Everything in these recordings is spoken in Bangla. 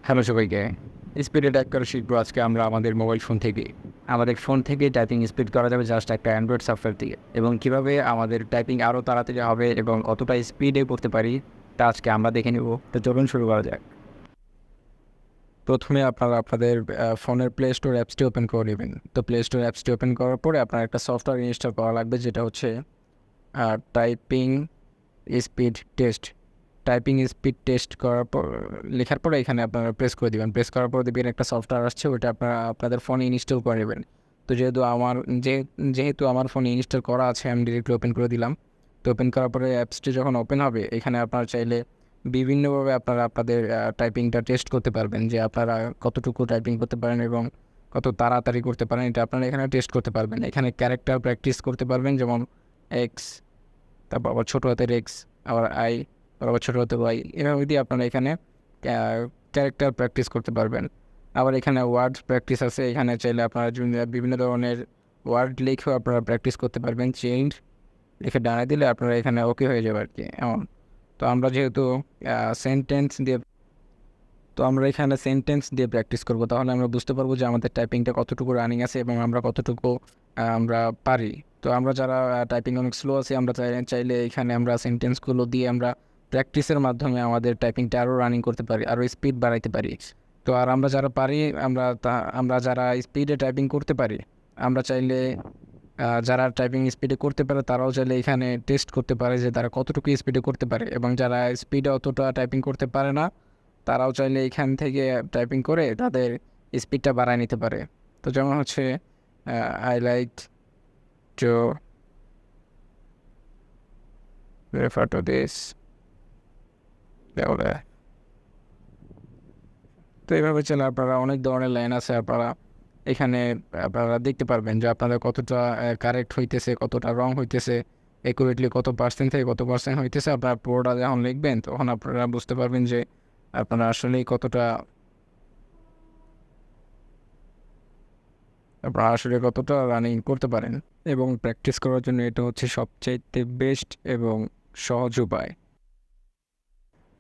হ্যালো সবাইকে। স্পিডে টাইপ করা শিখবো আজকে আমরা আমাদের মোবাইল ফোন থেকে। আমাদের ফোন থেকে টাইপিং স্পিড করা যাবে জাস্ট একটা অ্যান্ড্রয়েড সফটওয়্যার দিয়ে, এবং কীভাবে আমাদের টাইপিং আরও তাড়াতাড়ি হবে এবং কতটা স্পিডে করতে পারি তা আজকে আমরা দেখে নেব। তো চলুন শুরু করা যাক। প্রথমে আপনারা আপনাদের ফোনের প্লে স্টোর অ্যাপসটি ওপেন করে নেবেন। তো প্লে স্টোর অ্যাপসটি ওপেন করার পরে আপনার একটা সফটওয়্যার ইনস্টল করা লাগবে, যেটা হচ্ছে typing speed test. Typing speed test করার পর লেখার পরে এখানে আপনারা প্রেস করে দেবেন। প্রেস করার পর দেখবেন একটা সফটওয়্যার আসছে, ওটা আপনারা আপনাদের ফোনে ইনস্টল করে নেবেন। তো যেহেতু আমার ফোনে ইনস্টল করা আছে, আমি ডিরেক্টলি ওপেন করে দিলাম। তো ওপেন করার পরে অ্যাপসটি যখন ওপেন হবে, এখানে আপনারা চাইলে বিভিন্নভাবে আপনারা আপনাদের টাইপিংটা টেস্ট করতে পারবেন, যে আপনারা কতটুকু টাইপিং করতে পারেন এবং কত তাড়াতাড়ি করতে পারেন, এটা আপনারা এখানে টেস্ট করতে পারবেন। এখানে ক্যারেক্টার প্র্যাকটিস করতে পারবেন, যেমন এক্স, তারপর আবার ছোটো হাতের এক্স, আবার আই, আবার ছোটো হাতের ওয়াই, এভাবে দিয়ে আপনারা এখানে ক্যারেক্টার প্র্যাকটিস করতে পারবেন। আবার এখানে ওয়ার্ড প্র্যাকটিস আছে, এখানে চাইলে আপনারা বিভিন্ন ধরনের ওয়ার্ড লিখেও আপনারা প্র্যাকটিস করতে পারবেন। চেঞ্জ লিখে ডানে দিলে আপনারা এখানে ওকে হয়ে যাবে আর কি, এমন। তো আমরা যেহেতু সেন্টেন্স দিয়ে তো আমরা এখানে সেন্টেন্স দিয়ে প্র্যাকটিস করবো, তাহলে আমরা বুঝতে পারবো যে আমাদের টাইপিংটা কতটুকু রানিং আছে এবং আমরা কতটুকু আমরা পারি। তো আমরা যারা টাইপিং অনেক স্লো আছি, আমরা চাইলে এখানে আমরা সেন্টেন্সগুলো দিয়ে আমরা প্র্যাকটিসের মাধ্যমে আমাদের টাইপিংটা আরও রানিং করতে পারি, আরও স্পিড বাড়াইতে পারি। তো আর আমরা যারা পারি, আমরা যারা স্পিডে টাইপিং করতে পারি, আমরা চাইলে যারা টাইপিং স্পিডে করতে পারে তারাও চাইলে এখানে টেস্ট করতে পারে যে তারা কতটুকু স্পিডে করতে পারে, এবং যারা স্পিডে অতটা টাইপিং করতে পারে না, তারাও চাইলে এখান থেকে টাইপিং করে তাদের স্পিডটা বাড়ায় নিতে পারে। তো যেমন হচ্ছে I like to refer to this, তো এইভাবে চাইলে আপনারা অনেক ধরনের লাইন আছে, এখানে আপনারা দেখতে পারবেন যে আপনাদের কতটা কারেক্ট হইতেছে, কতটা রং হইতেছে, অ্যাকুরেটলি কত পার্সেন্ট থেকে কত পার্সেন্ট হইতেছে। আপনার পুরোটা যখন লিখবেন তখন আপনারা বুঝতে পারবেন যে আপনারা আসলেই কতটা রানিং করতে পারেন। এবং প্র্যাকটিস করার জন্য এটা হচ্ছে সবচাইতে বেস্ট এবং সহজ উপায়।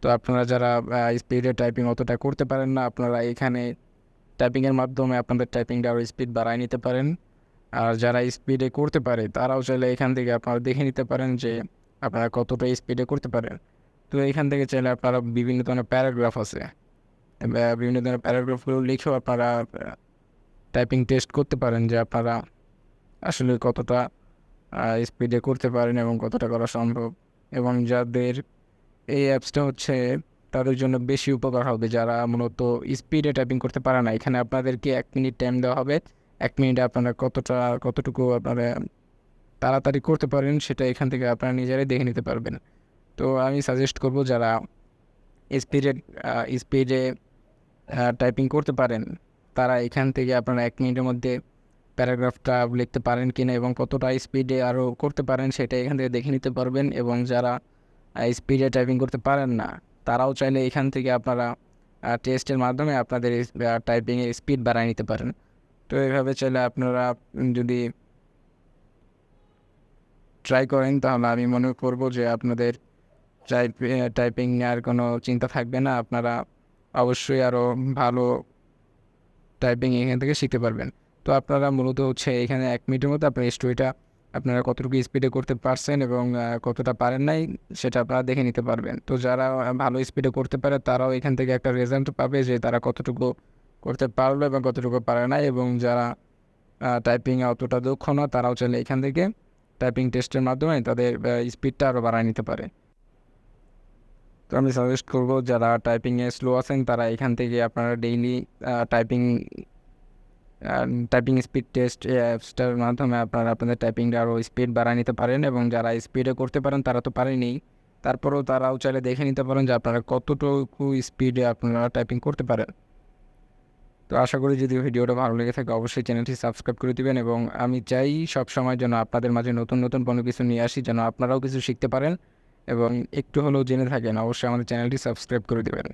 তো আপনারা যারা স্পিডে টাইপিং অতটা করতে পারেন না, আপনারা এখানে টাইপিংয়ের মাধ্যমে আপনাদের টাইপিংটা আরও স্পিড বাড়ায় নিতে পারেন। আর যারা স্পিডে করতে পারে তারাও চাইলে এখান থেকে আপনারা দেখে নিতে পারেন যে আপনারা কতটা স্পিডে করতে পারেন। তো এখান থেকে চাইলে আপনারা বিভিন্ন ধরনের প্যারাগ্রাফ আছে, বিভিন্ন ধরনের প্যারাগ্রাফগুলো লিখেও আপনারা টাইপিং টেস্ট করতে পারেন যে আপনারা আসলে কতটা স্পিডে করতে পারেন এবং কতটা করা সম্ভব। এবং যাদের এই অ্যাপসটা হচ্ছে তাদের জন্য বেশি উপকার হবে, যারা মূলত স্পিডে টাইপিং করতে পারে না। এখানে আপনাদেরকে 1 মিনিট টাইম দেওয়া হবে। 1 মিনিটে আপনারা কতটুকু আপনারা তাড়াতাড়ি করতে পারেন সেটা এখান থেকে আপনারা নিজেরাই দেখে নিতে পারবেন। তো আমি সাজেস্ট করব, যারা স্পিডে স্পিডে টাইপিং করতে পারেন, তারা এখান থেকে আপনারা 1 মিনিটের মধ্যে প্যারাগ্রাফটা লিখতে পারেন কিনা এবং কতটা স্পিডে আরও করতে পারেন সেটা এখান থেকে দেখে নিতে পারবেন। এবং যারা স্পিডে টাইপিং করতে পারেন না, তারাও চাইলে এখান থেকে আপনারা টেস্টের মাধ্যমে আপনাদের টাইপিংয়ের স্পিড বাড়ায় নিতে পারেন। তো এইভাবে চাইলে আপনারা যদি ট্রাই করেন, তাহলে আমি মনে করব যে আপনাদের টাইপিং আর কোনো চিন্তা থাকবে না। আপনারা অবশ্যই আরও ভালো টাইপিং এখান থেকে শিখতে পারবেন। তো আপনারা মূলত হচ্ছে এখানে 1 মিনিটের মধ্যে আপনার স্টোরিটা আপনারা কতটুকু স্পিডে করতে পারছেন এবং কতটা পারেন নাই সেটা আপনারা দেখে নিতে পারবেন। তো যারা ভালো স্পিডে করতে পারে তারাও এখান থেকে একটা রেজাল্ট পাবে যে তারা কতটুকু করতে পারলো এবং কতটুকু পারে না। এবং যারা টাইপিংয়ে অতটা দক্ষ না, তারাও চাইলে এখান থেকে টাইপিং টেস্টের মাধ্যমে তাদের স্পিডটা আরও বাড়ায় নিতে পারে। তো আমি সাজেস্ট করবো, যারা টাইপিংয়ে স্লো আছেন তারা এখান থেকে আপনারা daily typing typing speed test অ্যাপসটার মাধ্যমে আপনারা আপনাদের টাইপিংটা আরও স্পিড বাড়ায় নিতে পারেন। এবং যারা স্পিডে করতে পারেন তারা তো পারেনি, তারপরেও তারাও চাইলে দেখে নিতে পারেন যে আপনারা কতটুকু স্পিডে আপনারা টাইপিং করতে পারেন। তো আশা করি যদি ভিডিওটা ভালো লেগে থাকে অবশ্যই চ্যানেলটি সাবস্ক্রাইব করে দিবেন। এবং আমি চাই সব সময় যেন আপনাদের মাঝে নতুন নতুন কোনো কিছু নিয়ে আসি, যেন আপনারাও কিছু শিখতে পারেন এবং একটু হলেও জেনে থাকেন। অবশ্যই আমাদের চ্যানেলটি সাবস্ক্রাইব করে দেবেন।